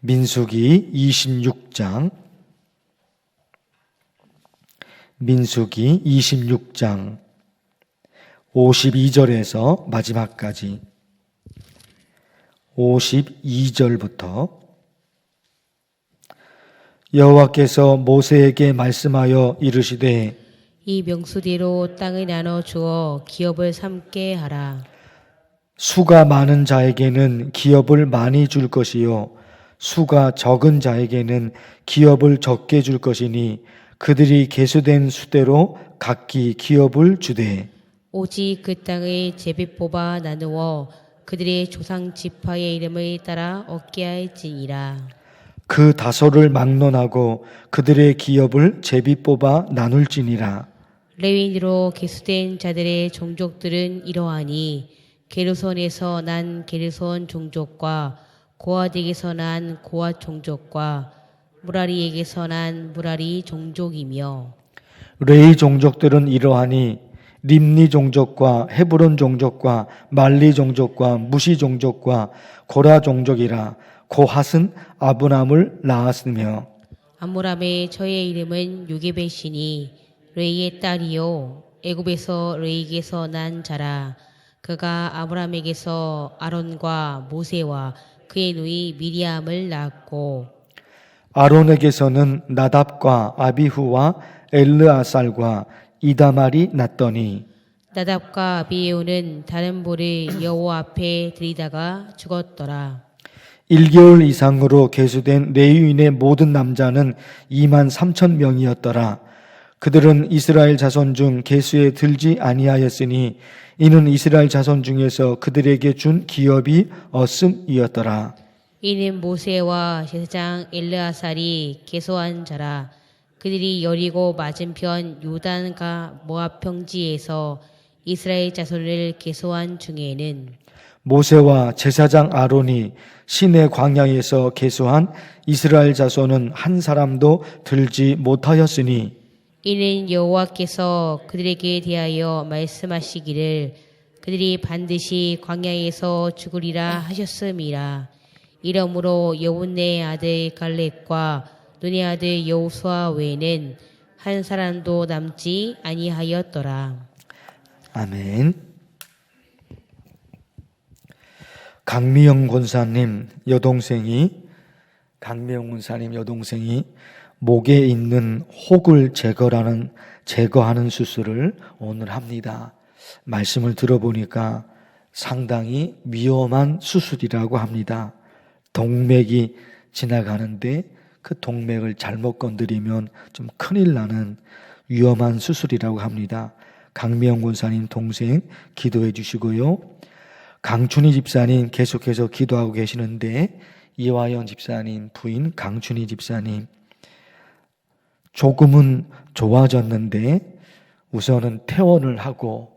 민수기 26장 52절에서 마지막까지 52절부터 여호와께서 모세에게 말씀하여 이르시되 이 명수대로 땅을 나눠 주어 기업을 삼게 하라. 수가 많은 자에게는 기업을 많이 줄 것이요 수가 적은 자에게는 기업을 적게 줄 것이니 그들이 계수된 수대로 각기 기업을 주되 오직 그 땅의 제비 뽑아 나누어 그들의 조상 지파의 이름을 따라 얻게 할지니라. 그 다소를 막론하고 그들의 기업을 제비 뽑아 나눌지니라. 레위인으로 계수된 자들의 종족들은 이러하니 게르손에서 난 게르손 종족과 고핫에게서 난 고핫 종족과 무라리에게서 난 무라리 종족이며 레위 종족들은 이러하니 림니 종족과 헤브론 종족과 말리 종족과 무시 종족과 고라 종족이라. 고핫은 아브람을 낳았으며 암므람의 저의 이름은 요게벳이니 레이의 딸이요 애굽에서 레이에게서 난 자라. 그가 아브람에게서 아론과 모세와 그의 누이 미리암을 낳았고 아론에게서는 나답과 아비후와 엘르아살과 이다말이 났더니 나답과 아비에오는 다른 볼을 여호와 앞에 들이다가 죽었더라. 1개월 이상으로 계수된 레위인의 모든 남자는 23,000명이었더라. 그들은 이스라엘 자손 중 계수에 들지 아니하였으니 이는 이스라엘 자손 중에서 그들에게 준 기업이 없음이었더라. 이는 모세와 제사장 엘르아살이 계수한 자라. 그들이 여리고 맞은편 요단과 모압 평지에서 이스라엘 자손을 계수한 중에는 모세와 제사장 아론이 시내 광야에서 계수한 이스라엘 자손은 한 사람도 들지 못하였으니 이는 여호와께서 그들에게 대하여 말씀하시기를 그들이 반드시 광야에서 죽으리라 하셨음이라. 이러므로 여분네 아들 갈렙과 눈의 아들 여호수아 외에는 한 사람도 남지 아니하였더라. 아멘. 강미영 권사님 여동생이 목에 있는 혹을 제거하는 수술을 오늘 합니다. 말씀을 들어보니까 상당히 위험한 수술이라고 합니다. 동맥이 지나가는데 그 동맥을 잘못 건드리면 좀 큰일 나는 위험한 수술이라고 합니다. 강미영 권사님 동생 기도해 주시고요. 강춘희 집사님 계속해서 기도하고 계시는데 이화연 집사님 부인 강춘희 집사님 조금은 좋아졌는데 우선은 퇴원을 하고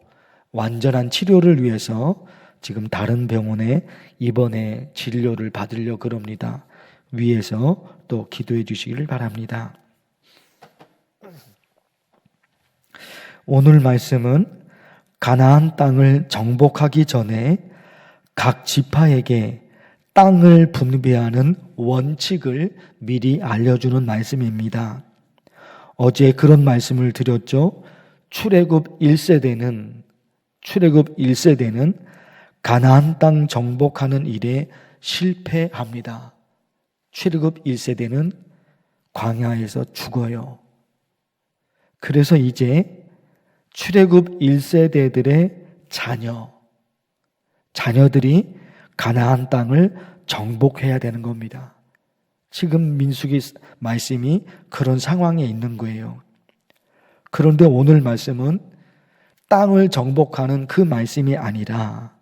완전한 치료를 위해서 지금 다른 병원에 입원해 진료를 받으려 그럽니다. 위에서 또 기도해 주시기를 바랍니다. 오늘 말씀은 가나안 땅을 정복하기 전에 각 지파에게 땅을 분배하는 원칙을 미리 알려주는 말씀입니다. 어제 그런 말씀을 드렸죠. 출애굽 1세대는 가나안 땅 정복하는 일에 실패합니다. 출애굽 1세대는 광야에서 죽어요. 그래서 이제 출애굽 1세대들의 자녀들이 가나안 땅을 정복해야 되는 겁니다. 지금 민수기 말씀이 그런 상황에 있는 거예요. 그런데 오늘 말씀은 땅을 정복하는 그 말씀이 아니라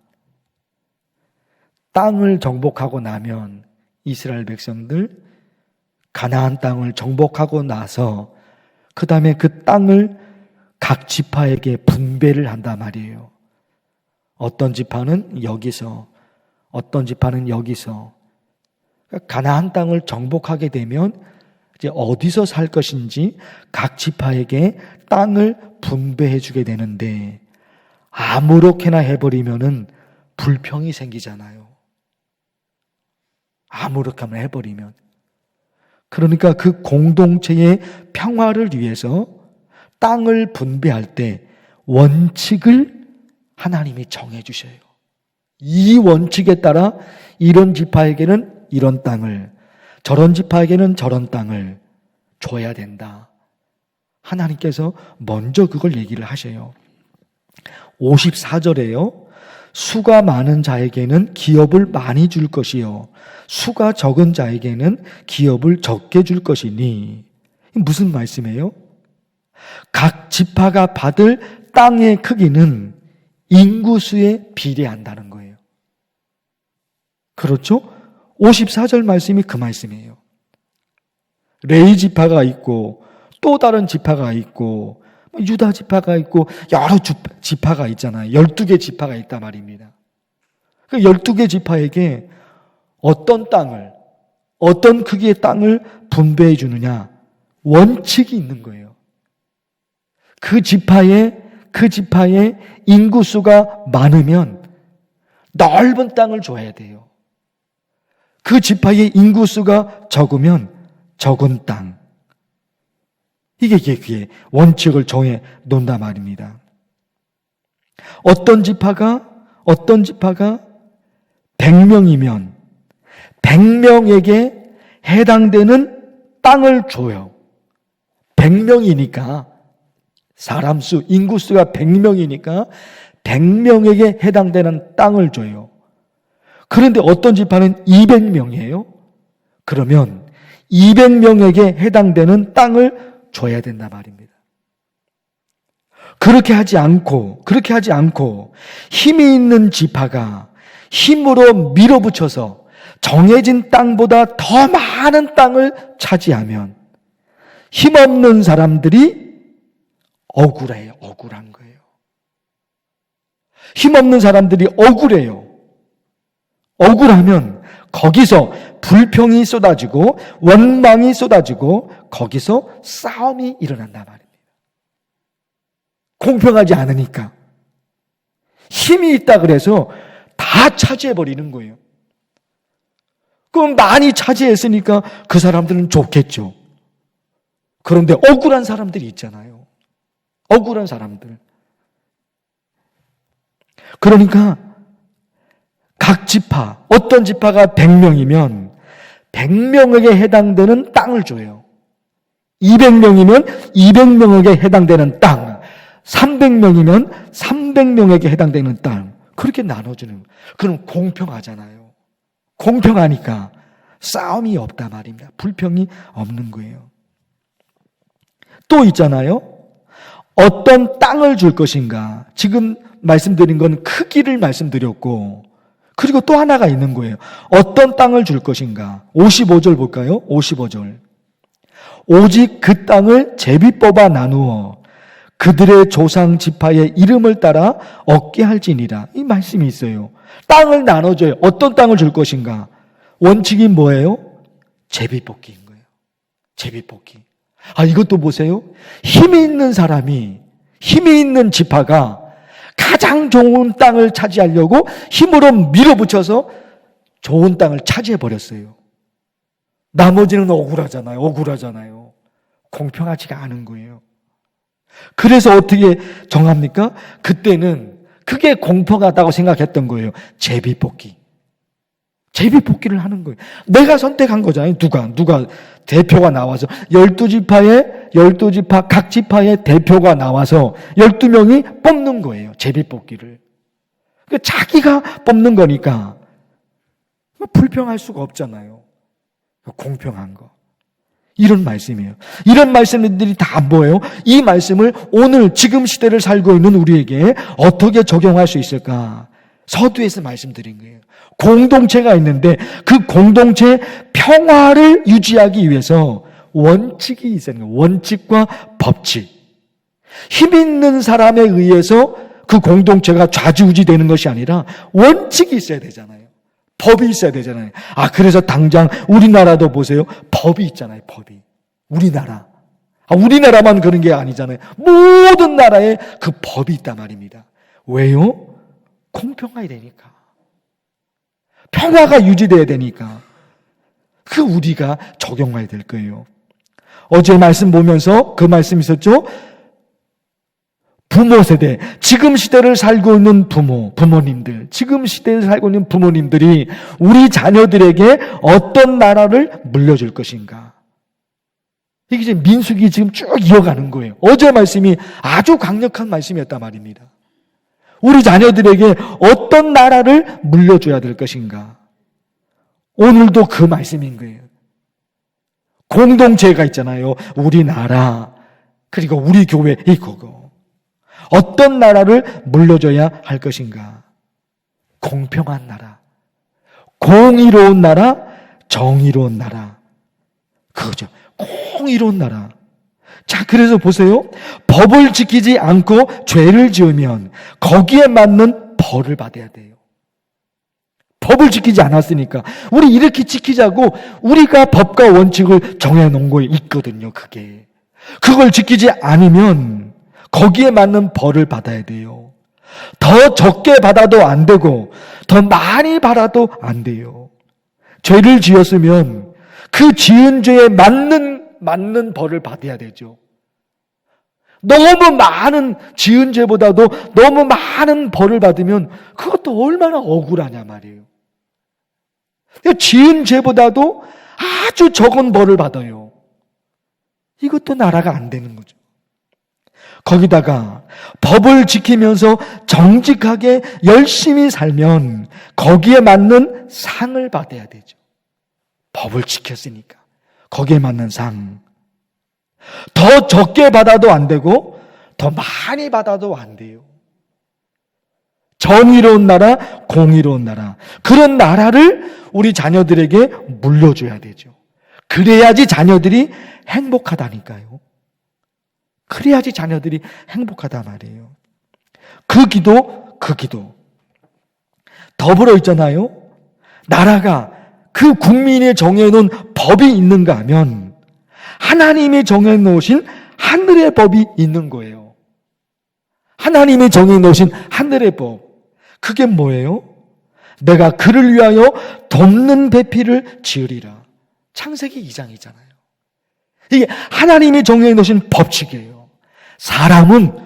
땅을 정복하고 나면 이스라엘 백성들 가나안 땅을 정복하고 나서 그 다음에 그 땅을 각 지파에게 분배를 한단 말이에요. 어떤 지파는 여기서, 어떤 지파는 여기서. 가나안 땅을 정복하게 되면 이제 어디서 살 것인지 각 지파에게 땅을 분배해 주게 되는데 아무렇게나 해버리면은 불평이 생기잖아요. 아무렇게 하면 해버리면. 그러니까 그 공동체의 평화를 위해서 땅을 분배할 때 원칙을 하나님이 정해 주셔요. 이 원칙에 따라 이런 지파에게는 이런 땅을, 저런 지파에게는 저런 땅을 줘야 된다. 하나님께서 먼저 그걸 얘기를 하셔요. 54절에요. 수가 많은 자에게는 기업을 많이 줄 것이요 수가 적은 자에게는 기업을 적게 줄 것이니. 무슨 말씀이에요? 각 지파가 받을 땅의 크기는 인구수에 비례한다는 거예요. 그렇죠? 54절 말씀이 그 말씀이에요. 레위 지파가 있고 또 다른 지파가 있고 유다 지파가 있고 여러 지파가 있잖아요. 12개 지파가 있단 말입니다. 그 12개 지파에게 어떤 땅을, 어떤 크기의 땅을 분배해 주느냐 원칙이 있는 거예요. 그 지파의 인구수가 많으면 넓은 땅을 줘야 돼요. 그 지파의 인구수가 적으면 적은 땅. 이게 원칙을 정해 놓는단 말입니다. 어떤 지파가 100명이면 100명에게 해당되는 땅을 줘요. 100명이니까 사람 수, 인구수가 100명이니까 100명에게 해당되는 땅을 줘요. 그런데 어떤 지파는 200명이에요. 그러면 200명에게 해당되는 땅을 줘야 된단 말입니다. 그렇게 하지 않고 힘이 있는 지파가 힘으로 밀어붙여서 정해진 땅보다 더 많은 땅을 차지하면 힘없는 사람들이 억울한 거예요. 힘없는 사람들이 억울해요. 억울하면 거기서 불평이 쏟아지고 원망이 쏟아지고 거기서 싸움이 일어난단 말입니다. 공평하지 않으니까. 힘이 있다 그래서 다 차지해버리는 거예요. 그럼 많이 차지했으니까 그 사람들은 좋겠죠. 그런데 억울한 사람들이 있잖아요. 억울한 사람들. 그러니까 각 지파, 어떤 지파가 100명이면 100명에게 해당되는 땅을 줘요. 200명이면 200명에게 해당되는 땅, 300명이면 300명에게 해당되는 땅, 그렇게 나눠주는. 그럼 공평하잖아요. 공평하니까 싸움이 없단 말입니다. 불평이 없는 거예요. 또 있잖아요. 어떤 땅을 줄 것인가. 지금 말씀드린 건 크기를 말씀드렸고, 그리고 또 하나가 있는 거예요. 어떤 땅을 줄 것인가. 55절 볼까요? 55절. 오직 그 땅을 제비 뽑아 나누어 그들의 조상 지파의 이름을 따라 얻게 할지니라. 이 말씀이 있어요. 땅을 나눠줘요. 어떤 땅을 줄 것인가. 원칙이 뭐예요? 제비 뽑기인 거예요. 제비 뽑기. 이것도 보세요. 힘이 있는 사람이, 힘이 있는 지파가 가장 좋은 땅을 차지하려고 힘으로 밀어붙여서 좋은 땅을 차지해버렸어요. 나머지는 억울하잖아요. 공평하지가 않은 거예요. 그래서 어떻게 정합니까? 그때는 그게 공평하다고 생각했던 거예요. 제비뽑기. 제비뽑기를 하는 거예요. 내가 선택한 거잖아요. 누가 대표가 나와서 12지파 각 지파의 대표가 나와서 12명이 뽑는 거예요. 제비뽑기를. 그러니까 자기가 뽑는 거니까 불평할 수가 없잖아요. 공평한 거. 이런 말씀이에요. 이런 말씀들이 다 뭐예요? 이 말씀을 오늘 지금 시대를 살고 있는 우리에게 어떻게 적용할 수 있을까? 서두에서 말씀드린 거예요. 공동체가 있는데 그 공동체의 평화를 유지하기 위해서 원칙이 있어야 하는 거예요. 원칙과 법칙. 힘 있는 사람에 의해서 그 공동체가 좌지우지되는 것이 아니라 원칙이 있어야 되잖아요. 법이 있어야 되잖아요. 그래서 당장 우리나라도 보세요. 법이 있잖아요. 법이. 우리나라만 그런 게 아니잖아요. 모든 나라에 그 법이 있단 말입니다. 왜요? 공평해야 되니까. 평화가 유지돼야 되니까. 그 우리가 적용해야 될 거예요. 어제 말씀 보면서 그 말씀 있었죠? 부모 세대, 지금 시대를 살고 있는 부모님들, 지금 시대를 살고 있는 부모님들이 우리 자녀들에게 어떤 나라를 물려줄 것인가? 이게 이제 민수기 지금 쭉 이어가는 거예요. 어제 말씀이 아주 강력한 말씀이었단 말입니다. 우리 자녀들에게 어떤 나라를 물려줘야 될 것인가? 오늘도 그 말씀인 거예요. 공동체가 있잖아요. 우리나라, 그리고 우리 교회, 이거고. 어떤 나라를 물려줘야 할 것인가? 공평한 나라, 공의로운 나라, 정의로운 나라. 그거죠. 공의로운 나라. 자, 그래서 보세요. 법을 지키지 않고 죄를 지으면 거기에 맞는 벌을 받아야 돼요. 법을 지키지 않았으니까. 우리 이렇게 지키자고 우리가 법과 원칙을 정해놓은 거에 있거든요, 그게. 그걸 지키지 않으면 거기에 맞는 벌을 받아야 돼요. 더 적게 받아도 안 되고 더 많이 받아도 안 돼요. 죄를 지었으면 그 지은 죄에 맞는 벌을 받아야 되죠. 너무 많은 지은 죄보다도 너무 많은 벌을 받으면 그것도 얼마나 억울하냐 말이에요. 지은 죄보다도 아주 적은 벌을 받아요. 이것도 나라가 안 되는 거죠. 거기다가 법을 지키면서 정직하게 열심히 살면 거기에 맞는 상을 받아야 되죠. 법을 지켰으니까 거기에 맞는 상. 더 적게 받아도 안 되고 더 많이 받아도 안 돼요. 정의로운 나라, 공의로운 나라, 그런 나라를 우리 자녀들에게 물려줘야 되죠. 그래야지 자녀들이 행복하다니까요. 그래야지 자녀들이 행복하단 말이에요. 그 기도. 더불어 있잖아요. 나라가 그 국민이 정해놓은 법이 있는가 하면 하나님이 정해놓으신 하늘의 법이 있는 거예요. 하나님이 정해놓으신 하늘의 법. 그게 뭐예요? 내가 그를 위하여 돕는 배필을 지으리라. 창세기 2장이잖아요. 이게 하나님이 정해놓으신 법칙이에요. 사람은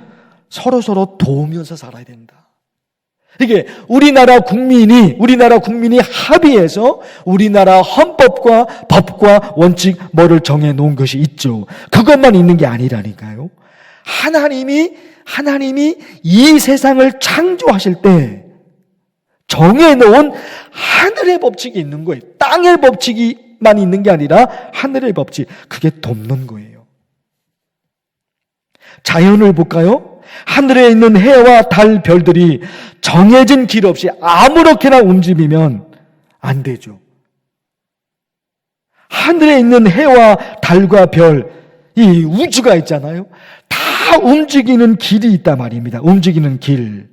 서로 도우면서 살아야 된다. 이게 우리나라 국민이 합의해서 우리나라 헌법과 법과 원칙 뭐를 정해놓은 것이 있죠. 그것만 있는 게 아니라니까요. 하나님이 이 세상을 창조하실 때 정해놓은 하늘의 법칙이 있는 거예요. 땅의 법칙만 있는 게 아니라 하늘의 법칙. 그게 돕는 거예요. 자연을 볼까요? 하늘에 있는 해와 달, 별들이 정해진 길 없이 아무렇게나 움직이면 안 되죠. 하늘에 있는 해와 달과 별, 이 우주가 있잖아요. 다 움직이는 길이 있단 말입니다. 움직이는 길.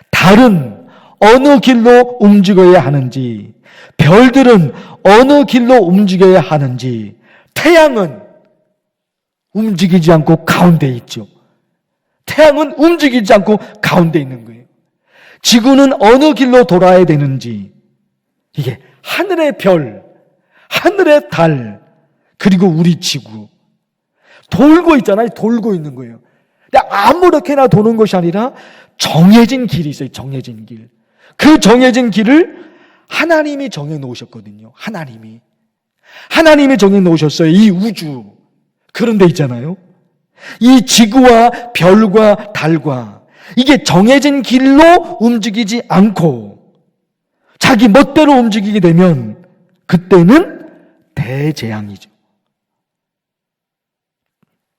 달은 어느 길로 움직여야 하는지, 별들은 어느 길로 움직여야 하는지, 태양은 움직이지 않고 가운데 있죠. 태양은 움직이지 않고 가운데 있는 거예요. 지구는 어느 길로 돌아야 되는지, 이게 하늘의 별, 하늘의 달, 그리고 우리 지구 돌고 있잖아요. 돌고 있는 거예요. 근데 아무렇게나 도는 것이 아니라 정해진 길이 있어요. 정해진 길. 그 정해진 길을 하나님이 정해 놓으셨거든요. 하나님이 정해 놓으셨어요. 이 우주. 그런 데 있잖아요. 이 지구와 별과 달과 이게 정해진 길로 움직이지 않고 자기 멋대로 움직이게 되면 그때는 대재앙이죠.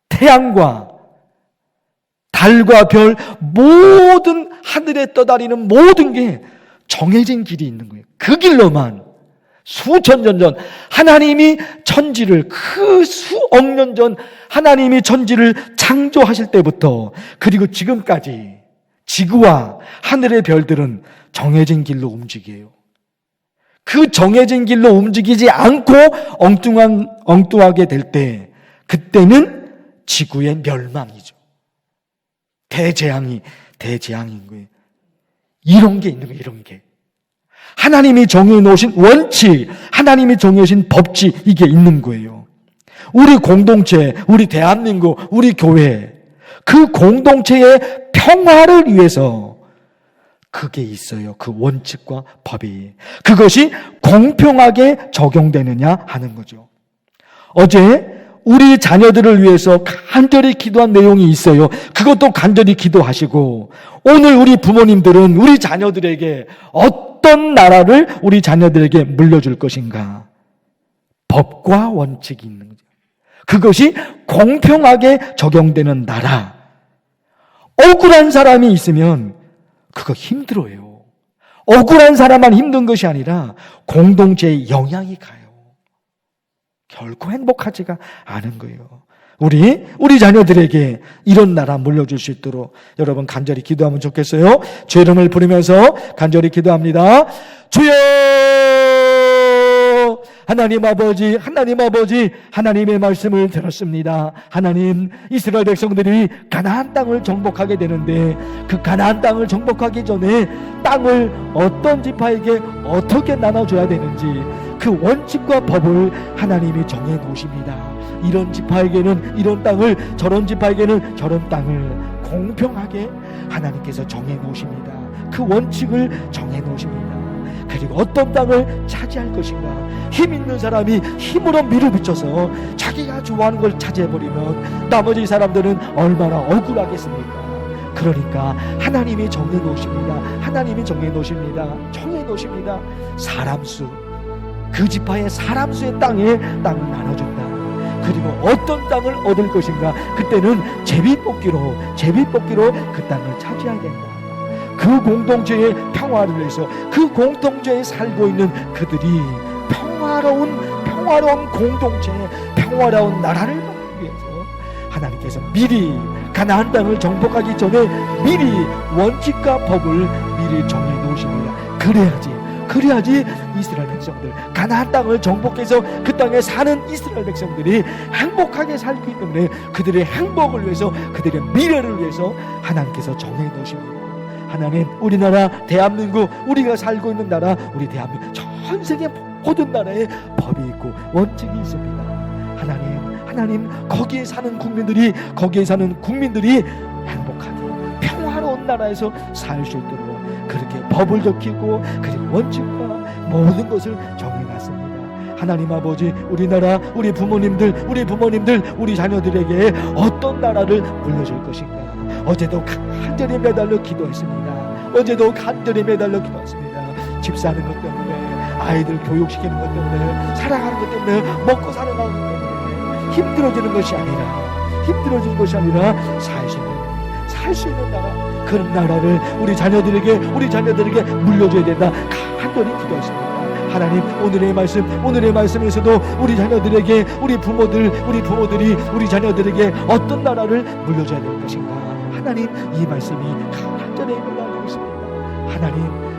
태양과 달과 별, 모든 하늘에 떠다니는 모든 게 정해진 길이 있는 거예요. 그 길로만 수천 년 전 하나님이 천지를, 그 수억 년 전 하나님이 천지를 창조하실 때부터 그리고 지금까지 지구와 하늘의 별들은 정해진 길로 움직여요. 그 정해진 길로 움직이지 않고 엉뚱하게 될 때 그때는 지구의 멸망이죠. 대재앙인 거예요. 이런 게 있는 거예요. 이런 게. 하나님이 정해 놓으신 원칙, 하나님이 정해 놓으신 법칙, 이게 있는 거예요. 우리 공동체, 우리 대한민국, 우리 교회, 그 공동체의 평화를 위해서 그게 있어요. 그 원칙과 법이. 그것이 공평하게 적용되느냐 하는 거죠. 어제 우리 자녀들을 위해서 간절히 기도한 내용이 있어요. 그것도 간절히 기도하시고, 오늘 우리 부모님들은 우리 자녀들에게 어떤 나라를 우리 자녀들에게 물려줄 것인가? 법과 원칙이 있는 거죠. 그것이 공평하게 적용되는 나라. 억울한 사람이 있으면 그거 힘들어요. 억울한 사람만 힘든 것이 아니라 공동체에 영향이 가요. 결코 행복하지가 않은 거예요. 우리 자녀들에게 이런 나라 물려줄 수 있도록 여러분 간절히 기도하면 좋겠어요. 주의 이름을 부르면서 간절히 기도합니다. 주여! 하나님 아버지, 하나님의 말씀을 들었습니다. 하나님, 이스라엘 백성들이 가나안 땅을 정복하게 되는데, 그 가나안 땅을 정복하기 전에 땅을 어떤 지파에게 어떻게 나눠줘야 되는지 그 원칙과 법을 하나님이 정해 놓으십니다. 이런 지파에게는 이런 땅을, 저런 지파에게는 저런 땅을 공평하게 하나님께서 정해 놓으십니다. 그 원칙을 정해 놓으십니다. 그리고 어떤 땅을 차지할 것인가. 힘 있는 사람이 힘으로 밀어붙여서 자기가 좋아하는 걸 차지해버리면 나머지 사람들은 얼마나 억울하겠습니까? 그러니까 하나님이 정해 놓으십니다. 하나님이 정해 놓으십니다. 정해 놓으십니다. 사람수, 그 지파의 사람수의 땅을 나눠준다. 그리고 어떤 땅을 얻을 것인가. 그때는 제비뽑기로 그 땅을 차지해야 된다. 그 공동체의 평화를 위해서, 그 공동체에 살고 있는 그들이 평화로운 공동체, 평화로운 나라를 만들기 위해서 하나님께서 미리 가나안 땅을 정복하기 전에 미리 원칙과 법을 미리 정해 놓으십니다. 그래야지 이스라엘 백성들, 가나안 땅을 정복해서 그 땅에 사는 이스라엘 백성들이 행복하게 살기 때문에 그들의 행복을 위해서, 그들의 미래를 위해서 하나님께서 정해 놓으십니다. 하나님, 우리나라 대한민국, 우리가 살고 있는 나라, 우리 대한민국, 전 세계 모든 나라에 법이 있고 원칙이 있습니다. 하나님, 거기에 사는 국민들이 행복하게 평화로운 나라에서 살 수 있도록 그렇게 법을 지키고 그리고 원칙과 모든 것을 정해놨습니다. 하나님 아버지, 우리나라, 우리 부모님들, 우리 자녀들에게 어떤 나라를 물려줄 것인가. 어제도 간절히 매달려 기도했습니다. 집 사는 것 때문에, 아이들 교육시키는 것 때문에, 살아가는 것 때문에, 먹고 살아가는 것 때문에 힘들어지는 것이 아니라 살 수 있는 나라, 그런 나라를 우리 자녀들에게 물려줘야 된다. 간절히 기도했습니다. 하나님, 오늘의 말씀에서도 우리 자녀들에게, 우리 부모들이 우리 자녀들에게 어떤 나라를 물려줘야 될 것인가. 하나님, 이 말씀이 간절히 올라오고 있습니다.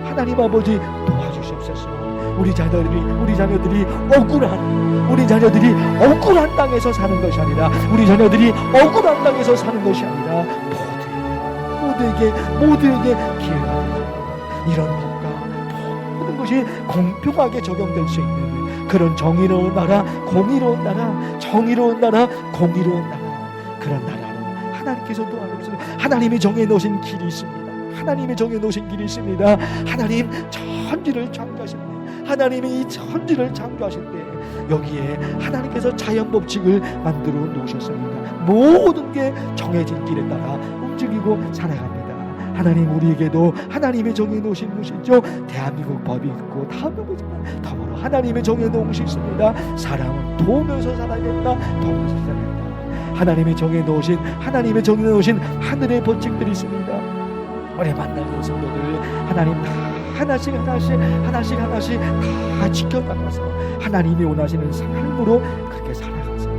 하나님 아버지, 도와주시옵소서. 우리 자녀들이 억울한 땅에서 사는 것이 아니라, 모두에게 기회가 되고, 이런 법과 모든 것이 공평하게 적용될 수 있는 그런 정의로운 나라, 공의로운 나라, 그런 나라로 하나님께서 도와주옵소서. 하나님이 정해놓으신 길이 있습니다. 하나님, 천지를 창조하실 때, 하나님이 이 천지를 창조하실 때 여기에 하나님께서 자연법칙을 만들어 놓으셨습니다. 모든 게 정해진 길에 따라 움직이고 살아갑니다. 하나님, 우리에게도 하나님이 정해놓으신 것이 있죠. 대한민국 법이 있고 더불어 하나님이 정해놓은 것이 있습니다. 사람은 도우면서 살아야겠다. 하나님이 정해놓으신 하늘의 법칙들이 있습니다. 우리 만나는 성도들, 하나님 하나씩 다 지켜나가서 하나님이 원하시는 삶으로 그렇게 살아가서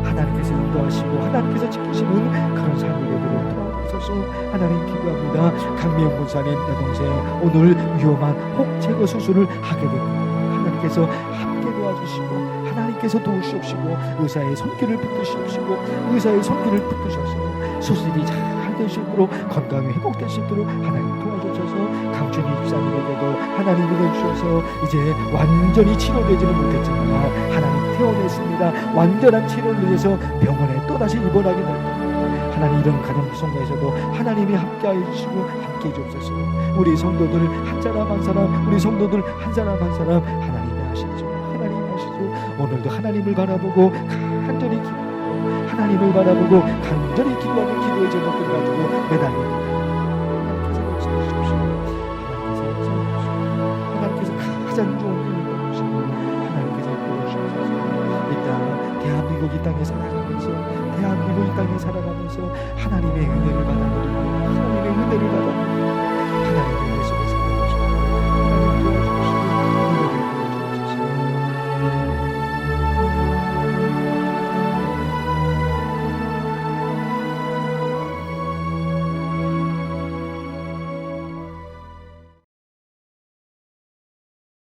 하나님께서 인도하시고 하나님께서 지키시는 그런 삶을 되도록 도와주셔서 하나님 기도합니다. 강미영 목사님 여동생 오늘 위험한 혹제거 수술을 하게 됩니다. 하나님께서 함께 도와주시고 하나님께서 도우시옵시고 의사의 손길을 붙드시옵시고 수술이 잘 될 수 있도록 건강이 회복될 수 있도록 하나님 도와주셔서 강준희 집사님에게도 하나님이 내주셔서 이제 완전히 치료되지는 못했지만 하나님 태워냈습니다. 완전한 치료를 위해서 병원에 또다시 입원하게 될 겁니다. 하나님 이런 가정성가에서도 하나님이 함께해 주시고 함께해 주옵소서. 우리 성도들 한 사람 한 사람, 우리 성도들 한 사람 한 사람 하나님이 아시죠. 하나님이 아시죠. 오늘도 하나님을 바라보고 간절히 기도하고 하나님을 바라보고 간절히 기도하는 기도의 제목을 가지고 매달립니다. 하나님께서 역사해 주십시오. 하나님께서 역사해 주십시오. 하나님께서 가장